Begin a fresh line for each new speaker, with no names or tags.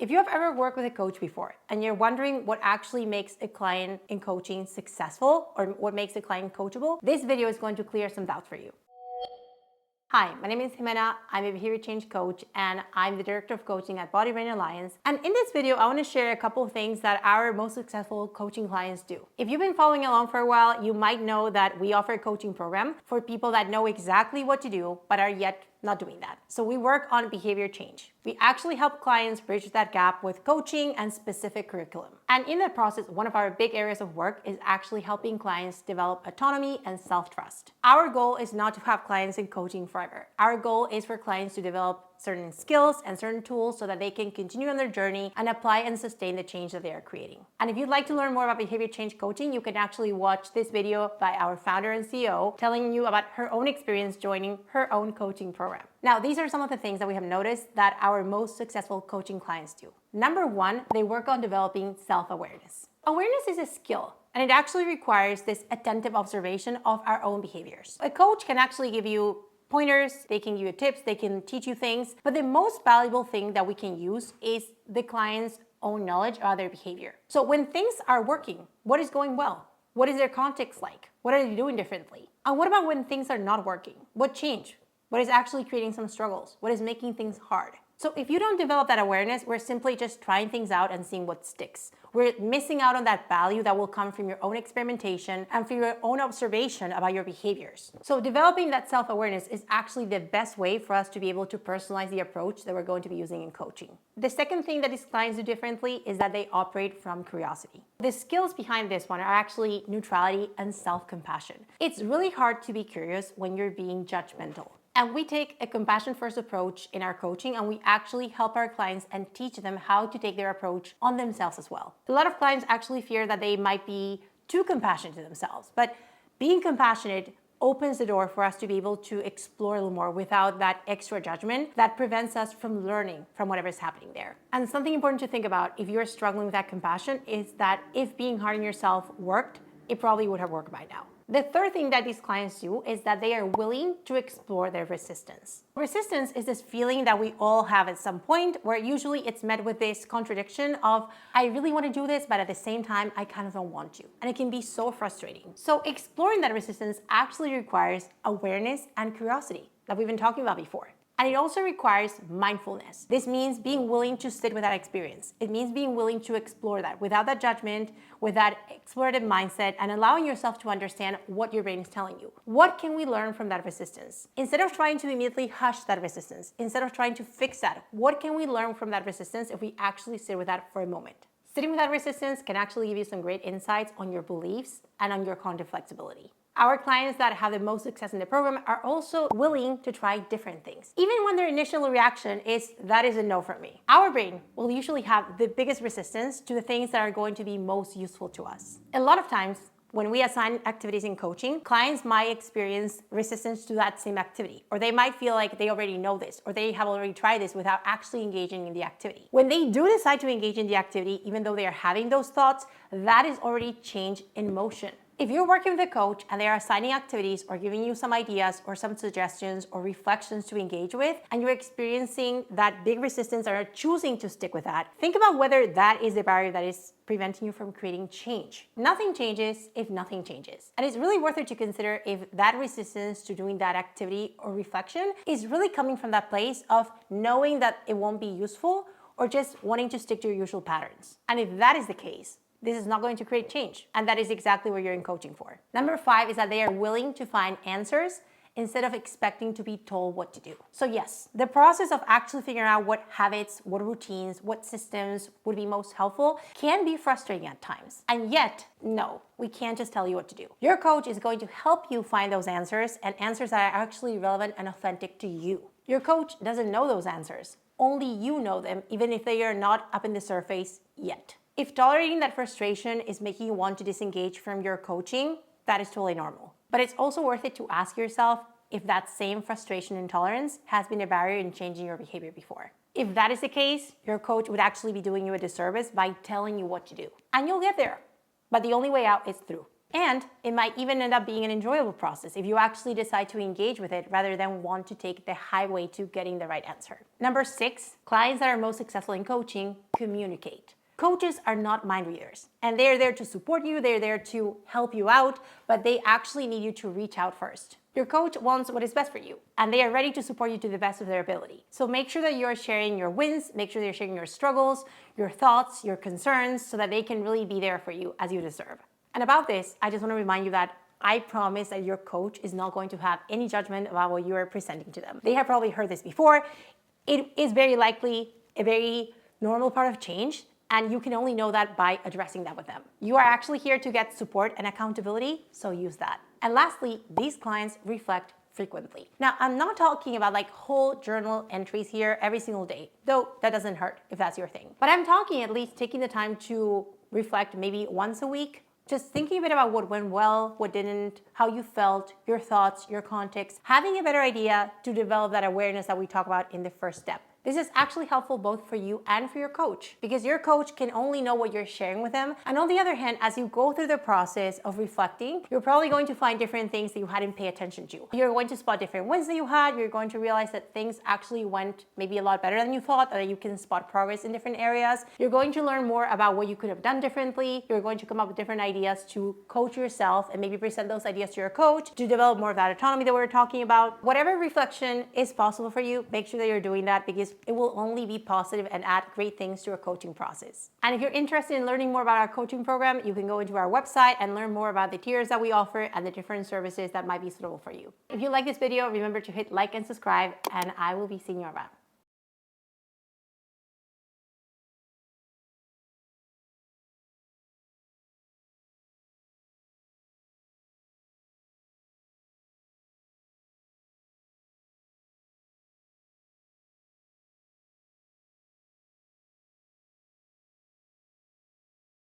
If you have ever worked with a coach before and you're wondering what actually makes a client in coaching successful or what makes a client coachable, this video is going to clear some doubts for you. Hi, my name is Jimena. I'm a behavior change coach and I'm the director of coaching at Body Brain Alliance. And in this video, I want to share a couple of things that our most successful coaching clients do. If you've been following along for a while, you might know that we offer a coaching program for people that know exactly what to do but are yet not doing that. So we work on behavior change. We actually help clients bridge that gap with coaching and specific curriculum. And in that process, one of our big areas of work is actually helping clients develop autonomy and self-trust. Our goal is not to have clients in coaching forever. Our goal is for clients to develop certain skills and certain tools so that they can continue on their journey and apply and sustain the change that they are creating. And if you'd like to learn more about behavior change coaching, you can actually watch this video by our founder and CEO telling you about her own experience joining her own coaching program. Now, these are some of the things that we have noticed that our most successful coaching clients do. Number one, they work on developing self-awareness. Awareness is a skill, and it actually requires this attentive observation of our own behaviors. A coach can actually give you pointers, they can give you tips, they can teach you things, but the most valuable thing that we can use is the client's own knowledge of their behavior. So when things are working, what is going well? What is their context like? What are they doing differently? And what about when things are not working? What changed? What is actually creating some struggles? What is making things hard? So if you don't develop that awareness, we're simply just trying things out and seeing what sticks. We're missing out on that value that will come from your own experimentation and from your own observation about your behaviors. So developing that self-awareness is actually the best way for us to be able to personalize the approach that we're going to be using in coaching. The second thing that these clients do differently is that they operate from curiosity. The skills behind this one are actually neutrality and self-compassion. It's really hard to be curious when you're being judgmental. And we take a compassion-first approach in our coaching, and we actually help our clients and teach them how to take their approach on themselves as well. A lot of clients actually fear that they might be too compassionate to themselves, but being compassionate opens the door for us to be able to explore a little more without that extra judgment that prevents us from learning from whatever is happening there. And something important to think about if you're struggling with that compassion is that if being hard on yourself worked, it probably would have worked by now. The third thing that these clients do is that they are willing to explore their resistance. Resistance is this feeling that we all have at some point where usually it's met with this contradiction of, I really want to do this, but at the same time, I kind of don't want to. And it can be so frustrating. So exploring that resistance actually requires awareness and curiosity that we've been talking about before. And it also requires mindfulness. This means being willing to sit with that experience. It means being willing to explore that without that judgment, with that explorative mindset, and allowing yourself to understand what your brain is telling you. What can we learn from that resistance? Instead of trying to immediately hush that resistance, instead of trying to fix that, what can we learn from that resistance if we actually sit with that for a moment? Sitting with that resistance can actually give you some great insights on your beliefs and on your cognitive flexibility. Our clients that have the most success in the program are also willing to try different things. Even when their initial reaction is, that is a no from me. Our brain will usually have the biggest resistance to the things that are going to be most useful to us. A lot of times, when we assign activities in coaching, clients might experience resistance to that same activity, or they might feel like they already know this, or they have already tried this without actually engaging in the activity. When they do decide to engage in the activity, even though they are having those thoughts, that is already change in motion. If you're working with a coach and they are assigning activities or giving you some ideas or some suggestions or reflections to engage with, and you're experiencing that big resistance or are choosing to stick with that, think about whether that is the barrier that is preventing you from creating change. Nothing changes if nothing changes. And it's really worth it to consider if that resistance to doing that activity or reflection is really coming from that place of knowing that it won't be useful or just wanting to stick to your usual patterns. And if that is the case, this is not going to create change. And that is exactly what you're in coaching for. Number 5 is that they are willing to find answers instead of expecting to be told what to do. So yes, the process of actually figuring out what habits, what routines, what systems would be most helpful can be frustrating at times. And yet, no, we can't just tell you what to do. Your coach is going to help you find those answers and answers that are actually relevant and authentic to you. Your coach doesn't know those answers. Only you know them, even if they are not up in the surface yet. If tolerating that frustration is making you want to disengage from your coaching, that is totally normal. But it's also worth it to ask yourself if that same frustration and tolerance has been a barrier in changing your behavior before. If that is the case, your coach would actually be doing you a disservice by telling you what to do. And you'll get there. But the only way out is through. And it might even end up being an enjoyable process if you actually decide to engage with it rather than want to take the highway to getting the right answer. Number 6, clients that are most successful in coaching communicate. Coaches are not mind readers, and they're there to support you, they're there to help you out, but they actually need you to reach out first. Your coach wants what is best for you, and they are ready to support you to the best of their ability. So make sure that you're sharing your wins, make sure that you're sharing your struggles, your thoughts, your concerns, so that they can really be there for you as you deserve. And about this, I just want to remind you that I promise that your coach is not going to have any judgment about what you are presenting to them. They have probably heard this before. It is very likely a very normal part of change, and you can only know that by addressing that with them. You are actually here to get support and accountability, so use that. And lastly, these clients reflect frequently. Now, I'm not talking about like whole journal entries here every single day, though that doesn't hurt if that's your thing. But I'm talking at least taking the time to reflect maybe once a week, just thinking a bit about what went well, what didn't, how you felt, your thoughts, your context, having a better idea to develop that awareness that we talk about in the first step. This is actually helpful both for you and for your coach, because your coach can only know what you're sharing with them. And on the other hand, as you go through the process of reflecting, you're probably going to find different things that you hadn't paid attention to. You're going to spot different wins that you had. You're going to realize that things actually went maybe a lot better than you thought, that you can spot progress in different areas. You're going to learn more about what you could have done differently. You're going to come up with different ideas to coach yourself and maybe present those ideas to your coach to develop more of that autonomy that we're talking about. Whatever reflection is possible for you, make sure that you're doing that, because it will only be positive and add great things to your coaching process. And if you're interested in learning more about our coaching program, you can go into our website and learn more about the tiers that we offer and the different services that might be suitable for you. If you like this video, remember to hit like and subscribe, and I will be seeing you around.